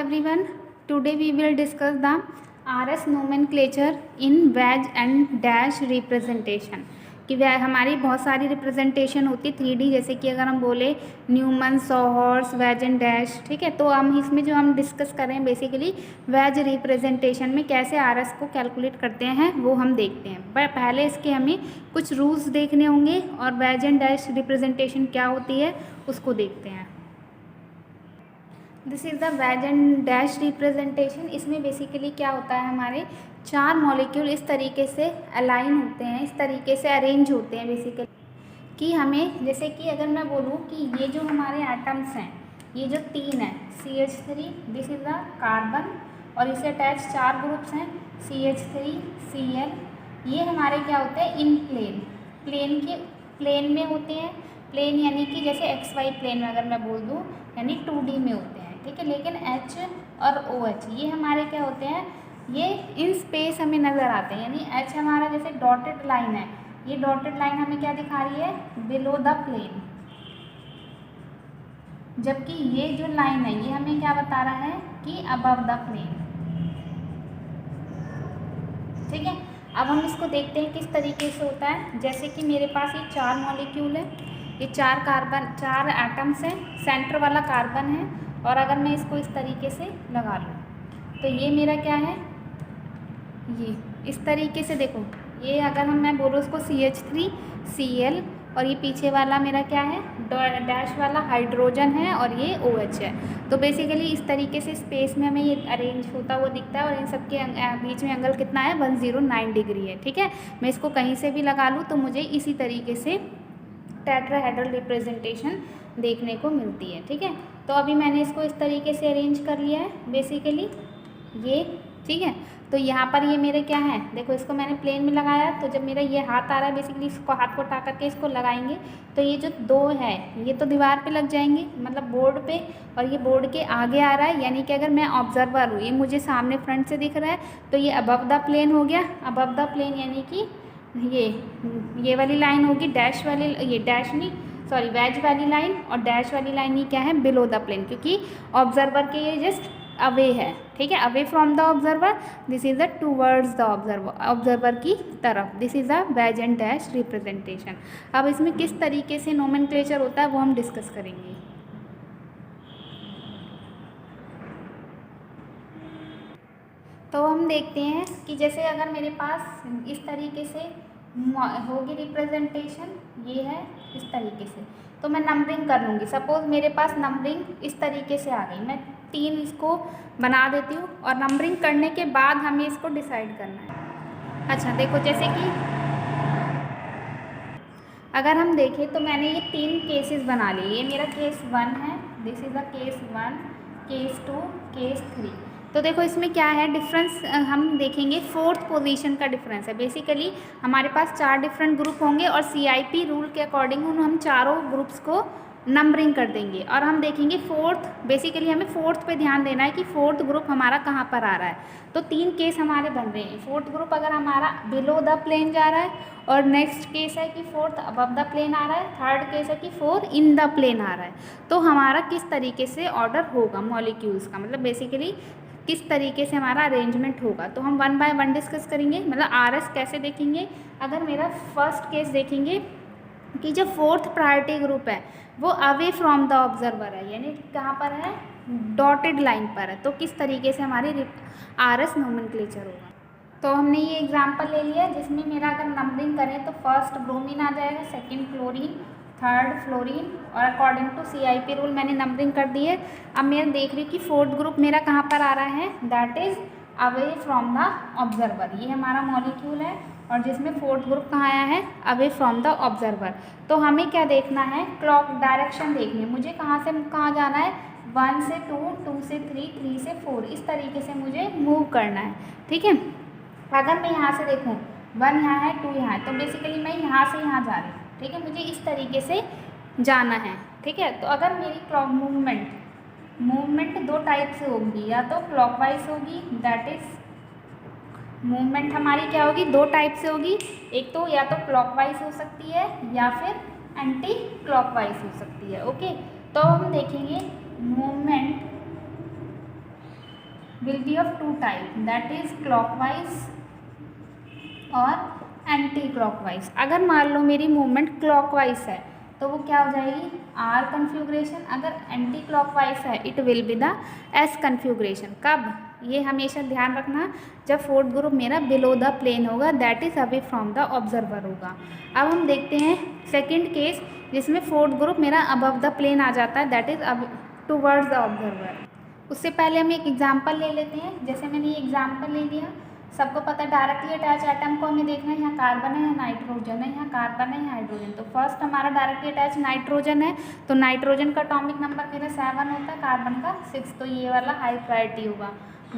everyone. Today we will discuss the RS nomenclature in wedge and dash representation. कि वह हमारी बहुत सारी रिप्रेजेंटेशन होती है 3D, जैसे कि अगर हम बोले न्यूमन, सॉहॉर्स, वेज एंड डैश, ठीक है। तो हम इसमें जो हम डिस्कस कर रहे हैं बेसिकली वेज रिप्रेजेंटेशन में कैसे RS को कैलकुलेट करते हैं वो हम देखते हैं। पर पहले इसके हमें कुछ रूल्स देखने होंगे और वेज एंड डैश रिप्रेजेंटेशन क्या होती है उसको देखते हैं। This is the ways and dash representation. इसमें बेसिकली क्या होता है, हमारे चार मॉलिक्यूल इस तरीके से अलाइन होते हैं, इस तरीके से अरेंज होते हैं बेसिकली कि हमें, जैसे कि अगर मैं बोलूँ कि ये जो हमारे एटम्स हैं, ये जो तीन है CH3, this is the carbon, और इसे अटैच चार ग्रुप्स हैं CH3, Cl। ये हमारे क्या होते हैं इन प्लेन में होते हैं। प्लेन यानी कि जैसे XY प्लेन में अगर मैं बोल दूँ यानी 2D में होते हैं, ठीक है। लेकिन H और OH ये हमारे क्या होते हैं, ये इन स्पेस हमें नज़र आते हैं। यानी H हमारा जैसे डॉटेड लाइन है, ये डॉटेड लाइन हमें क्या दिखा रही है, बिलो द प्लेन, जबकि ये जो लाइन है ये हमें क्या बता रहा है कि अबव द प्लेन, ठीक है। अब हम इसको देखते हैं किस तरीके से होता है। जैसे कि मेरे पास ये चार मॉलिक्यूल है, ये चार एटम्स हैं, सेंटर वाला कार्बन है, और अगर मैं इसको इस तरीके से लगा लूँ तो ये मेरा क्या है, ये इस तरीके से देखो, ये अगर मैं बोलूँ उसको CH3, Cl, और ये पीछे वाला मेरा क्या है डैश वाला हाइड्रोजन है, और ये OH है। तो बेसिकली इस तरीके से स्पेस में हमें ये अरेंज होता हुआ दिखता है, और इन सब के बीच में एंगल कितना है 109 डिग्री है, ठीक है। मैं इसको कहीं से भी लगा लूँ तो मुझे इसी तरीके से टेट्राहेड्रल रिप्रेजेंटेशन देखने को मिलती है, ठीक है। तो अभी मैंने इसको इस तरीके से अरेंज कर लिया है बेसिकली ये, ठीक है। तो यहाँ पर ये मेरे क्या है, देखो इसको मैंने प्लेन में लगाया, तो जब मेरा ये हाथ आ रहा है बेसिकली इसको हाथ को उठा करके इसको लगाएंगे तो ये जो दो है ये तो दीवार पे लग जाएंगे, मतलब बोर्ड पे, और ये बोर्ड के आगे आ रहा है। यानी कि अगर मैं ऑब्जर्वर हूँ, ये मुझे सामने फ्रंट से दिख रहा है, तो ये अबव द प्लेन हो गया। अबव द प्लेन यानी कि ये वाली लाइन होगी डैश वाली, ये डैश नहीं सॉरी वेज वाली लाइन, और डैश वाली लाइन ये क्या है बिलो द प्लेन, क्योंकि ऑब्जर्वर के ये जस्ट अवे है, ठीक है, away from the observer. This is the towards the observer की तरफ। This is the ways and dash representation. अब इसमें किस तरीके से नोमेनक्लेचर होता है वो हम डिस्कस करेंगे। तो हम देखते हैं कि जैसे अगर मेरे पास इस तरीके से होगी रिप्रेजेंटेशन, ये है इस तरीके से, तो मैं नंबरिंग कर लूँगी। सपोज मेरे पास नंबरिंग इस तरीके से आ गई, मैं 3 इसको बना देती हूँ, और नंबरिंग करने के बाद हमें इसको डिसाइड करना है। अच्छा देखो, जैसे कि अगर हम देखें तो मैंने ये 3 केसेस बना लिए। ये मेरा केस 1 है, this is the case 1, case 2, case 3। तो देखो इसमें क्या है डिफरेंस, हम देखेंगे 4th पोजीशन का डिफरेंस है। बेसिकली हमारे पास 4 डिफरेंट ग्रुप होंगे, और CIP रूल के अकॉर्डिंग हम चारों ग्रुप्स को नंबरिंग कर देंगे, और हम देखेंगे 4th, बेसिकली हमें 4th पे ध्यान देना है कि 4th ग्रुप हमारा कहाँ पर आ रहा है। तो 3 केस हमारे बन रहे हैं। 4th ग्रुप अगर हमारा बिलो द प्लेन जा रहा है, और नेक्स्ट केस है कि 4th अबव द प्लेन आ रहा है, 3rd केस है कि 4 इन द प्लेन आ रहा है। तो हमारा किस तरीके से ऑर्डर होगा मॉलिक्यूल्स का, मतलब बेसिकली किस तरीके से हमारा अरेंजमेंट होगा, तो हम 1 बाय 1 डिस्कस करेंगे। मतलब RS कैसे देखेंगे, अगर मेरा फर्स्ट केस देखेंगे कि जो 4th प्रायोरिटी ग्रुप है वो अवे फ्रॉम द ऑब्जर्वर है, यानी कहाँ पर है डॉटेड लाइन पर है, तो किस तरीके से हमारी RS नोमेनक्लेचर होगा। तो हमने ये एग्जांपल ले लिया जिसमें मेरा अगर नंबरिंग करें तो फर्स्ट ब्रोमीन आ जाएगा, सेकंड क्लोरीन, 3rd फ्लोरीन, और अकॉर्डिंग टू CIP रूल मैंने नंबरिंग कर दी है। अब मैं देख रही हूँ कि 4th ग्रुप मेरा कहाँ पर आ रहा है, that is away from the observer. ये हमारा मॉलिक्यूल है, और जिसमें 4th ग्रुप कहाँ आया है, अवे फ्रॉम द ऑब्जर्वर। तो हमें क्या देखना है, क्लॉक डायरेक्शन देखनी है, मुझे कहाँ से कहाँ जाना है, 1 से 2, 2 से 3, 3 से 4, इस तरीके से मुझे मूव करना है, ठीक है। अगर मैं यहाँ से देखूँ 1 यहाँ है, 2 यहाँ है, तो बेसिकली मैं यहाँ से यहाँ जा रही हूँ, ठीक है, मुझे इस तरीके से जाना है, ठीक है। तो अगर मेरी क्लॉक मूवमेंट 2 टाइप से होगी, या तो क्लॉकवाइज होगी, दैट इज मूवमेंट हमारी क्या होगी 2 टाइप से होगी, एक तो या तो क्लॉकवाइज हो सकती है या फिर एंटी क्लॉकवाइज हो सकती है, ओके। तो हम देखेंगे movement will be of two type, that is clockwise और एंटी क्लॉकवाइज। अगर मान लो मेरी मूवमेंट क्लॉकवाइज है तो वो क्या हो जाएगी आर कन्फ्यूग्रेशन, अगर एंटी क्लॉकवाइज है it will be the S configuration. कब, ये हमेशा ध्यान रखना, जब फोर्थ ग्रुप मेरा बिलो द प्लेन होगा, that is away from the observer होगा। अब हम देखते हैं सेकंड केस जिसमें फोर्थ ग्रुप मेरा अबव द प्लेन आ जाता है, दैट इज अब टूवर्ड्स द ऑब्जर्वर। उससे पहले हम एक एग्जाम्पल ले लेते हैं। जैसे मैंने ये एग्जाम्पल ले लिया, सबको पता है डायरेक्टली अटैच एटम को हमें देखना है यहाँ कार्बन है या नाइट्रोजन है, यहाँ कार्बन है या हाइड्रोजन। तो फर्स्ट हमारा डायरेक्टली अटैच नाइट्रोजन है, तो नाइट्रोजन का अटॉमिक नंबर मेरा 7 होता है, कार्बन का 6, तो ये वाला हाई प्रायोरिटी होगा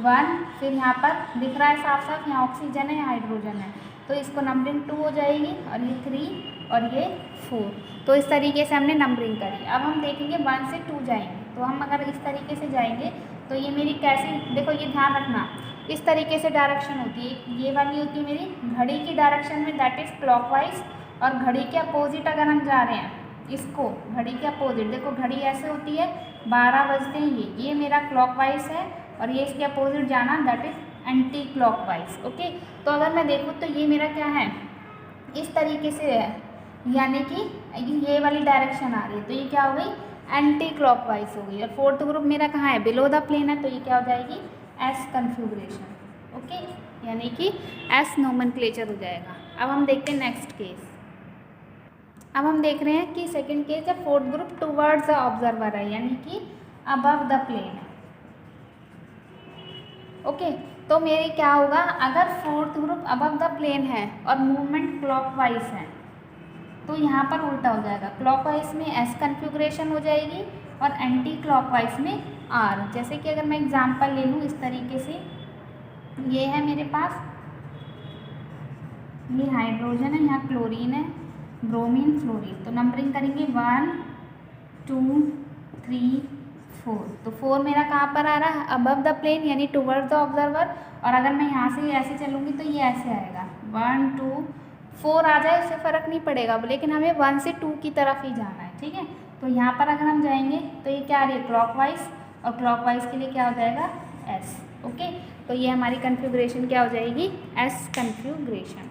1। फिर यहाँ पर दिख रहा है साफ साफ यहाँ ऑक्सीजन है या हाइड्रोजन है, तो इसको नंबरिंग 2 हो जाएगी, और ये 3 और ये 4। तो इस तरीके से हमने नंबरिंग करी। अब हम देखेंगे 1 से 2 जाएंगे, तो हम अगर इस तरीके से जाएंगे तो ये मेरी कैसी, देखो ये ध्यान रखना, इस तरीके से डायरेक्शन होती है। ये वाली होती है मेरी घड़ी की डायरेक्शन में, दैट इज़ क्लॉकवाइज, और घड़ी के अपोजिट अगर हम जा रहे हैं इसको, घड़ी के अपोजिट, देखो घड़ी ऐसे होती है 12 बजते हैं, ये मेरा क्लॉकवाइज है, और ये इसके अपोजिट जाना that is anti clockwise. Okay, तो अगर मैं देखूँ तो ये मेरा क्या है, इस तरीके से है, यानी कि ये वाली डायरेक्शन आ रही है, तो ये क्या हो गई एंटी क्लॉकवाइज हो गई। और फोर्थ ग्रुप मेरा कहाँ है, बिलो द प्लेन है, तो ये क्या हो जाएगी एस कन्फ्यूग्रेशन। ओके, यानी कि एस नोमेनक्लेचर हो जाएगा। अब हम देखते हैं नेक्स्ट केस। अब हम देख रहे हैं कि सेकंड केस है fourth group towards the observer है, यानी कि अबव द प्लेन है। ओके, तो मेरे क्या होगा, अगर fourth group above the plane है और मूवमेंट क्लॉकवाइज है तो यहाँ पर उल्टा हो जाएगा, क्लॉकवाइज में एस कन्फ्यूग्रेशन हो जाएगी और एंटी क्लॉकवाइज में आर। जैसे कि अगर मैं एग्जांपल ले लूँ इस तरीके से, ये है मेरे पास, ये हाइड्रोजन है, यहाँ क्लोरीन है, ब्रोमीन, फ्लोरीन, तो नंबरिंग करेंगे 1 2 3 4। तो 4 मेरा कहाँ पर आ रहा है, अबव द प्लेन यानी टुवर्ड्स द ऑब्जर्वर। और अगर मैं यहाँ से ऐसे चलूँगी तो ये ऐसे आएगा 1 2 4 आ जाए, उससे फ़र्क नहीं पड़ेगा, लेकिन हमें 1 से 2 की तरफ ही जाना है। ठीक है, तो यहाँ पर अगर हम जाएंगे तो ये क्या आ रही है क्लॉकवाइज, और क्लॉकवाइज के लिए क्या हो जाएगा एस। ओके, तो ये हमारी कन्फ्यूग्रेशन क्या हो जाएगी एस कन्फ्यूग्रेशन।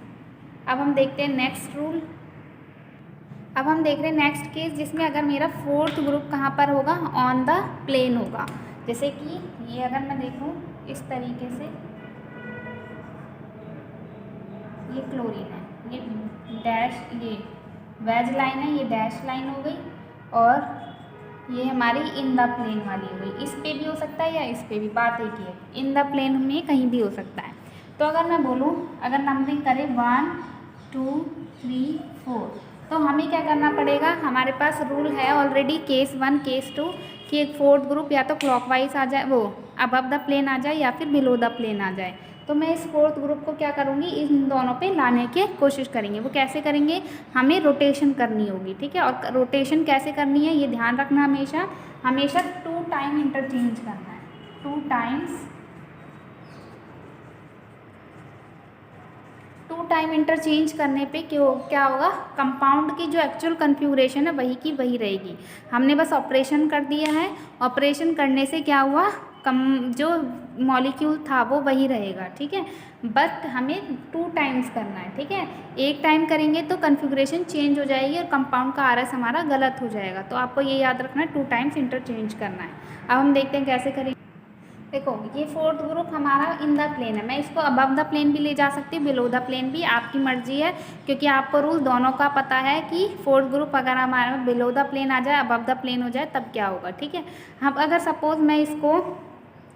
अब हम देखते हैं नेक्स्ट रूल। अब हम देख रहे हैं नेक्स्ट केस जिसमें अगर मेरा फोर्थ ग्रुप कहाँ पर होगा, ऑन द प्लेन होगा। जैसे कि ये अगर मैं देखूँ इस तरीके से, ये क्लोरीन है, ये डैश, ये वेज लाइन है, ये डैश लाइन हो गई, और ये हमारी इन द प्लेन वाली हो गई। इस पे भी हो सकता है या इस पे भी, बात एक ही है, इन द प्लेन में कहीं भी हो सकता है। तो अगर मैं बोलूँ, अगर नंबरिंग करें 1 2 3 4, तो हमें क्या करना पड़ेगा, हमारे पास रूल है ऑलरेडी केस 1 केस 2 कि एक फोर्थ ग्रुप या तो क्लॉकवाइज आ जाए, वो अबव द प्लेन आ जाए, या फिर बिलो द प्लेन आ जाए। तो मैं इस फोर्थ ग्रुप को क्या करूँगी, इन दोनों पे लाने की कोशिश करेंगे। वो कैसे करेंगे, हमें रोटेशन करनी होगी। ठीक है, और रोटेशन कैसे करनी है ये ध्यान रखना, हमेशा हमेशा 2 टाइम इंटरचेंज करना है, 2 टाइम इंटरचेंज करने पे क्या होगा, कंपाउंड की जो एक्चुअल कन्फ्यूग्रेशन है वही की वही रहेगी। हमने बस ऑपरेशन कर दिया है, ऑपरेशन करने से क्या हुआ, जो मॉलिक्यूल था वो वही रहेगा। ठीक है, बट हमें 2 टाइम्स करना है। ठीक है, एक टाइम करेंगे तो कन्फ्यूग्रेशन चेंज हो जाएगी और कंपाउंड का आरएस हमारा गलत हो जाएगा। तो आपको ये याद रखना है 2 टाइम्स इंटरचेंज करना है। अब हम देखते हैं कैसे करेंगे। देखो, ये फोर्थ ग्रुप हमारा इन द प्लेन है, मैं इसको अबव द प्लेन भी ले जा सकती हूँ, बिलो द प्लेन भी, आपकी मर्जी है, क्योंकि आपको रूल दोनों का पता है कि फोर्थ ग्रुप अगर हमारा बिलो द प्लेन आ जाए, अबव द प्लेन हो जाए, तब क्या होगा। ठीक है, हम अगर सपोज मैं इसको,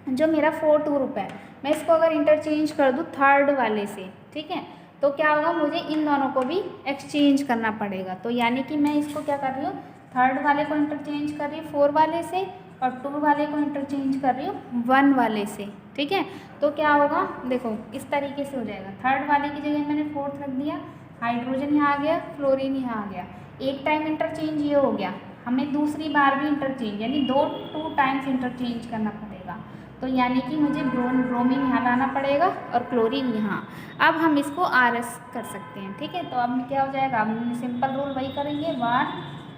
जो मेरा फोर्थ ग्रुप है, मैं इसको अगर इंटरचेंज कर दूँ थर्ड वाले से, ठीक है, तो क्या होगा, मुझे इन दोनों को भी एक्सचेंज करना पड़ेगा। तो यानी कि मैं इसको क्या कर रही हूँ, थर्ड वाले को इंटरचेंज कर रही हूँ 4 वाले से, और 2 वाले को इंटरचेंज कर रही हूँ 1 वाले से। ठीक है, तो क्या होगा, देखो इस तरीके से हो जाएगा, थर्ड वाले की जगह मैंने फोर्थ रख दिया, हाइड्रोजन यहाँ आ गया, फ्लोरीन यहाँ आ गया, एक टाइम इंटरचेंज ये हो गया, हमें दूसरी बार भी इंटरचेंज, यानी 2 टाइम्स इंटरचेंज करना पड़ेगा। तो यानी कि मुझे ब्रोमीन यहाँ लाना पड़ेगा और क्लोरीन यहाँ। अब हम इसको RS कर सकते हैं। ठीक है, तो अब क्या हो जाएगा, हम सिंपल रूल वही करेंगे 1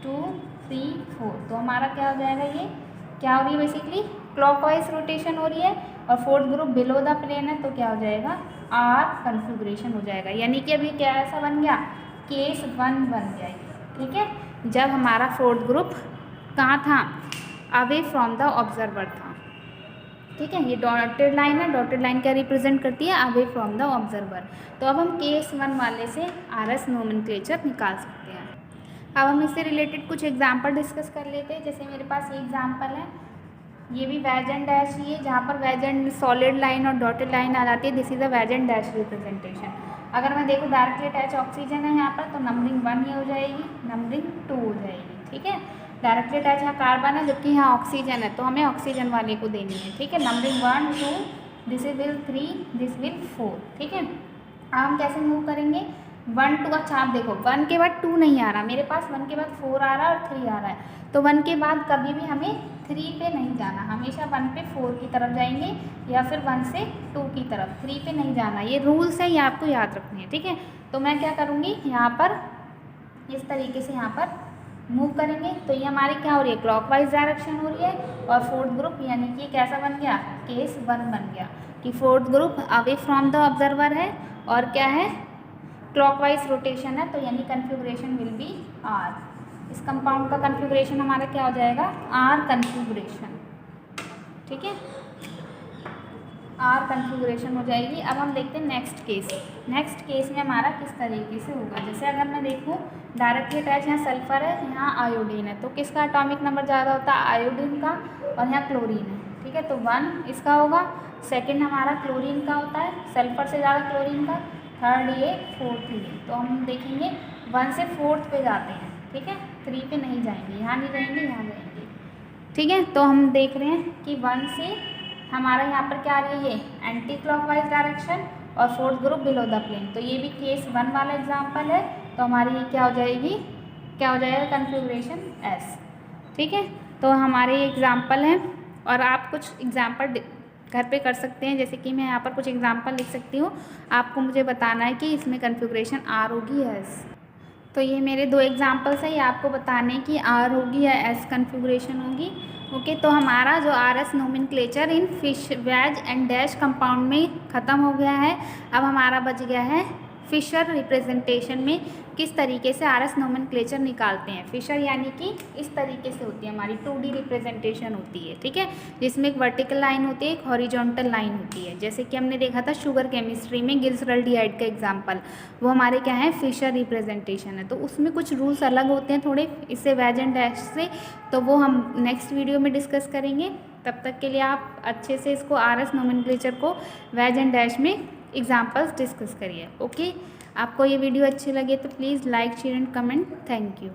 2 3 4। तो हमारा क्या हो जाएगा, ये क्या हो रही है, बेसिकली क्लॉकवाइज रोटेशन हो रही है, और fourth group below the plane है, तो क्या हो जाएगा, आर कन्फिग्रेशन हो जाएगा। यानी कि अभी क्या ऐसा बन गया, केस 1 बन गया, ठीक है, जब हमारा फोर्थ ग्रुप कहाँ था, अवे फ्रॉम द ऑब्जर्वर था, ठीक है। ये डॉटेड लाइन है, डॉटेड लाइन क्या रिप्रेजेंट करती है, अवे फ्रॉम द ऑब्जर्वर। तो अब हम केस 1 वाले से आरएस नोमेनक्लेचर निकाल सकते हैं। अब हम इससे रिलेटेड कुछ एग्जाम्पल डिस्कस कर लेते हैं। जैसे मेरे पास ये एग्जाम्पल है, ये भी वेज एंड डैश ही है, जहाँ पर वेज एंड सॉलिड लाइन और डॉटेड लाइन आ जाती है, this is a wedge and dash representation. अगर मैं देखूँ डायरेक्टली अटैच ऑक्सीजन है यहाँ पर, तो नंबरिंग 1 ये हो जाएगी, नंबरिंग 2 हो जाएगी, ठीक है। डायरेक्टली अटैच यहाँ कार्बन है, जबकि यहाँ ऑक्सीजन है, तो हमें ऑक्सीजन वाले को देनी है, ठीक है। Numbering 1 2, this will 3, this will 4, ठीक है। अब हम कैसे मूव करेंगे, 1 2, अच्छा आप देखो 1 के बाद 2 नहीं आ रहा मेरे पास, 1 के बाद 4 आ रहा है और 3 आ रहा है, तो 1 के बाद कभी भी हमें 3 पे नहीं जाना, हमेशा 1 पे 4 की तरफ जाएंगे, या फिर 1 से 2 की तरफ, 3 पे नहीं जाना। ये रूल्स है, ये आपको याद रखने हैं, ठीक है। तो मैं क्या करूँगी, यहाँ पर इस तरीके से यहाँ पर मूव करेंगे, तो ये हमारी क्या हो रही है, क्लॉकवाइज डायरेक्शन हो रही है। और फोर्थ ग्रुप यानी कि कैसा बन गया, केस 1 बन गया, कि fourth group away from the observer है और क्या है, क्लॉकवाइज रोटेशन है, तो यानी कन्फिग्रेशन विल बी आर। इस कंपाउंड का कन्फिग्रेशन हमारा क्या हो जाएगा, आर कन्फिग्रेशन, ठीक है, आर कन्फिग्रेशन हो जाएगी। अब हम देखते हैं नेक्स्ट केस। नेक्स्ट केस में हमारा किस तरीके से होगा, जैसे अगर मैं देखूँ डायरेक्टली अटैच यहाँ सल्फर है, यहाँ आयोडीन है, तो किसका एटॉमिक नंबर ज़्यादा होता है, आयोडीन का, और यहाँ क्लोरीन है, ठीक है, तो 1 इसका होगा, सेकंड हमारा क्लोरीन का होता है, सल्फर से ज़्यादा क्लोरीन का, थर्ड ये, फोर्थ ये। तो हम देखेंगे 1 से 4th पे जाते हैं, ठीक है, 3 पे नहीं जाएंगे, यहाँ नहीं जाएंगे, यहाँ जाएंगे, ठीक है। तो हम देख रहे हैं कि 1 से हमारा यहाँ पर क्या आ रही है, ये एंटी क्लॉकवाइज डायरेक्शन और fourth group below the plane, तो ये भी केस 1 वाला एग्जाम्पल है। तो हमारी ये क्या हो जाएगी, क्या हो जाएगा, कन्फिग्रेशन एस, ठीक है। तो हमारे ये एग्जाम्पल हैं, और आप कुछ एग्जाम्पल घर पे कर सकते हैं, जैसे कि मैं यहाँ पर कुछ एग्जाम्पल लिख सकती हूँ, आपको मुझे बताना है कि इसमें कन्फिग्रेशन आर होगी या एस। तो ये मेरे 2 एग्जाम्पल्स हैं, ये आपको बताने की आर होगी या एस कन्फिग्रेशन होगी, ओके। तो हमारा जो R S nomenclature in fish wedge and dash compound में ख़त्म हो गया है। अब हमारा बच गया है फिशर रिप्रेजेंटेशन में किस तरीके से आर एस नोमेनक्लेचर निकालते हैं। फिशर यानी कि इस तरीके से होती है हमारी 2D रिप्रेजेंटेशन होती है, ठीक है, जिसमें एक वर्टिकल लाइन होती है, एक हॉरिजॉन्टल लाइन होती है। जैसे कि हमने देखा था शुगर केमिस्ट्री में गिल्सरल्डिहाइड का एग्जाम्पल, वो हमारे क्या है, फिशर रिप्रेजेंटेशन है। तो उसमें कुछ रूल्स अलग होते हैं थोड़े इससे वेज एंड डैश से, तो वो हम नेक्स्ट वीडियो में डिस्कस करेंगे। तब तक के लिए आप अच्छे से इसको आर एस नोमेनक्लेचर को वेज एंड डैश में एग्जाम्पल्स डिस्कस करिए, ओके। आपको ये वीडियो अच्छी लगे तो please like share and comment, thank you.